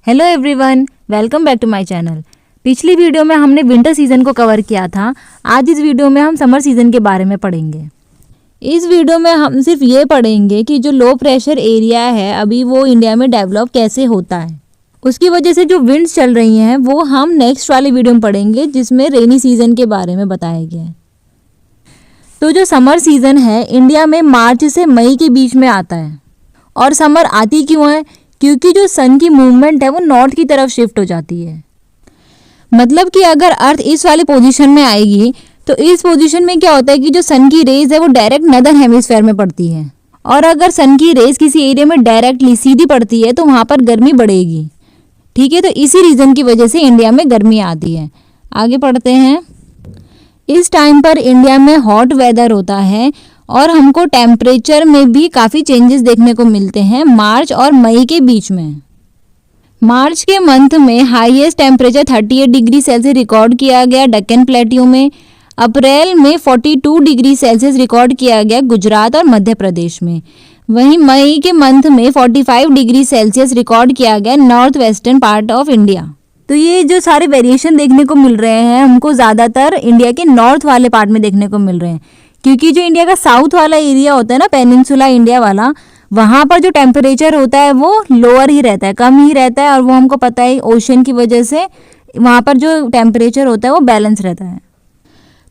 Hello everyone, welcome back to my channel. पिछली video में हमने विंटर सीजन को कवर किया था। आज इस वीडियो में हम समर सीजन के बारे में पढ़ेंगे। इस वीडियो में हम सिर्फ ये पढ़ेंगे कि जो लो प्रेशर एरिया है अभी वो इंडिया में डेवलप कैसे होता है, उसकी वजह से जो विंड्स चल रही हैं वो हम नेक्स्ट वाली वीडियो में पढ़ेंगे जिसमें रेनी सीजन के बारे में बताया गया है। तो जो समर सीजन है इंडिया में मार्च से मई के बीच में आता है। और समर आती क्यों है? क्योंकि जो सन की मूवमेंट है वो नॉर्थ की तरफ शिफ्ट हो जाती है। मतलब कि अगर अर्थ इस वाली पोजीशन में आएगी तो इस पोजीशन में क्या होता है कि जो सन की रेज है वो डायरेक्ट नदर्न हेमिस्फेयर में पड़ती है। और अगर सन की रेज किसी एरिया में डायरेक्टली सीधी पड़ती है तो वहाँ पर गर्मी बढ़ेगी। ठीक है, तो इसी रीज़न की वजह से इंडिया में गर्मी आती है। आगे पढ़ते हैं। इस टाइम पर इंडिया में हॉट वेदर होता है और हमको टेम्परेचर में भी काफ़ी चेंजेस देखने को मिलते हैं मार्च और मई के बीच में। मार्च के मंथ में highest temperature 38 degree Celsius record किया गया डक्कन प्लेट्यू में। अप्रैल में 42 डिग्री सेल्सियस रिकॉर्ड किया गया गुजरात और मध्य प्रदेश में। वहीं मई के मंथ में 45 डिग्री सेल्सियस रिकॉर्ड किया गया north western part of India. तो ये जो सारे वेरिएशन देखने को मिल रहे हैं हमको ज़्यादातर इंडिया के नॉर्थ वाले पार्ट में देखने को मिल रहे हैं, क्योंकि जो इंडिया का साउथ वाला एरिया होता है ना, पेनिनसुला इंडिया वाला, वहाँ पर जो टेम्परेचर होता है वो लोअर ही रहता है, कम ही रहता है। और वो हमको पता है ओशन की वजह से वहाँ पर जो टेम्परेचर होता है वो बैलेंस रहता है।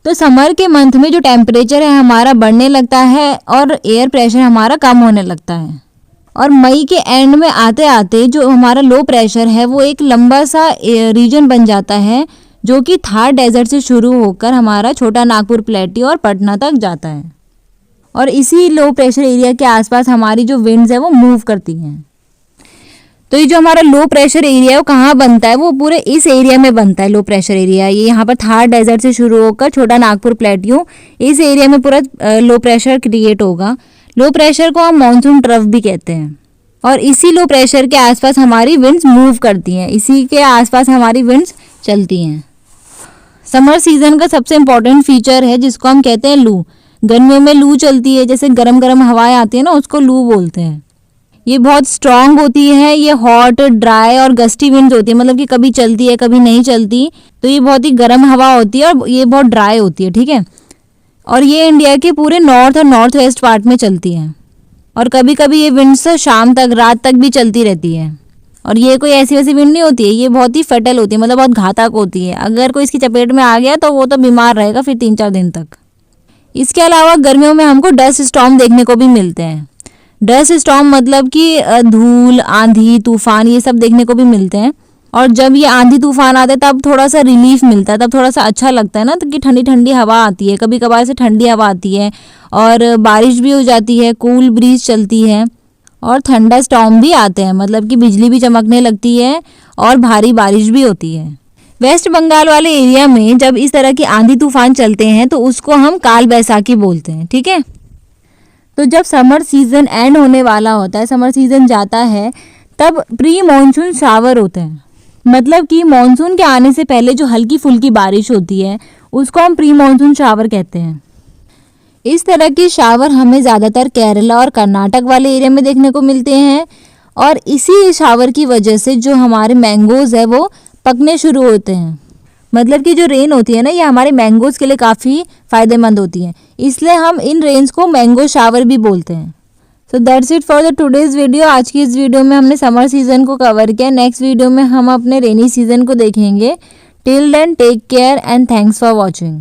तो समर के मंथ में जो टेम्परेचर है हमारा बढ़ने लगता है और एयर प्रेशर हमारा कम होने लगता है। और मई के एंड में आते आते जो हमारा लो प्रेशर है वो एक लंबा सा रीजन बन जाता है जो कि थार डेजर्ट से शुरू होकर हमारा छोटा नागपुर प्लेट्यू और पटना तक जाता है। और इसी लो प्रेशर एरिया के आसपास हमारी जो विंड्स है वो मूव करती हैं। तो ये जो हमारा लो प्रेशर एरिया है वो कहाँ बनता है? वो पूरे इस एरिया में बनता है लो प्रेशर एरिया। ये यहाँ पर थार डेजर्ट से शुरू होकर छोटा नागपुर प्लेट्यू, इस एरिया में पूरा लो प्रेशर क्रिएट होगा। लो प्रेशर को हम मानसून ट्रफ भी कहते हैं। और इसी लो प्रेशर के आसपास हमारी विंड्स मूव करती हैं, इसी के आसपास हमारी विंड्स चलती हैं। समर सीजन का सबसे इम्पोर्टेंट फीचर है जिसको हम कहते हैं लू। गर्मियों में लू चलती है, जैसे गरम गरम हवाएं आती है ना, उसको लू बोलते हैं। ये बहुत स्ट्रांग होती है, ये हॉट, ड्राई और गस्टी विंड्स होती है, मतलब कि कभी चलती है कभी नहीं चलती। तो ये बहुत ही गर्म हवा होती है और ये बहुत ड्राई होती है। ठीक है, और ये इंडिया के पूरे नॉर्थ और नॉर्थ वेस्ट पार्ट में चलती है। और कभी कभी ये विंड्स शाम तक, रात तक भी चलती रहती है। और ये कोई ऐसी वैसी विंड नहीं होती है, ये बहुत ही फैटल होती है, मतलब बहुत घातक होती है। अगर कोई इसकी चपेट में आ गया तो वो तो बीमार रहेगा फिर 3-4 दिन तक। इसके अलावा गर्मियों में हमको डस्ट स्टॉर्म देखने को भी मिलते हैं। डस्ट स्टॉर्म मतलब कि धूल, आंधी, तूफान, ये सब देखने को भी मिलते हैं। और जब ये आंधी तूफान आते हैं तब थोड़ा सा रिलीफ मिलता है, तब थोड़ा सा अच्छा लगता है ना, तो कि ठंडी ठंडी हवा आती है, कभी कभार से ठंडी हवा आती है और बारिश भी हो जाती है, कूल ब्रीज चलती है और थंडर स्टॉर्म भी आते हैं, मतलब कि बिजली भी चमकने लगती है और भारी बारिश भी होती है। वेस्ट बंगाल वाले एरिया में जब इस तरह की आंधी तूफान चलते हैं तो उसको हम काल बैसाखी बोलते हैं। ठीक है, तो जब समर सीजन एंड होने वाला होता है, समर सीजन जाता है, तब प्री मानसून शावर होते हैं। मतलब कि मानसून के आने से पहले जो हल्की फुल्की बारिश होती है उसको हम प्री मानसून शावर कहते हैं। इस तरह की शावर हमें ज़्यादातर केरला और कर्नाटक वाले एरिया में देखने को मिलते हैं। और इसी शावर की वजह से जो हमारे मैंगोज़ है वो पकने शुरू होते हैं। मतलब कि जो रेन होती है ना, ये हमारे मैंगोज़ के लिए काफ़ी फ़ायदेमंद होती है, इसलिए हम इन रेन्स को मैंगो शावर भी बोलते हैं। So that's it for the today's video. आज की इस वीडियो में हमने समर सीज़न को कवर किया। नेक्स्ट वीडियो में हम अपने रेनी सीज़न को देखेंगे। Till then take care and thanks for watching.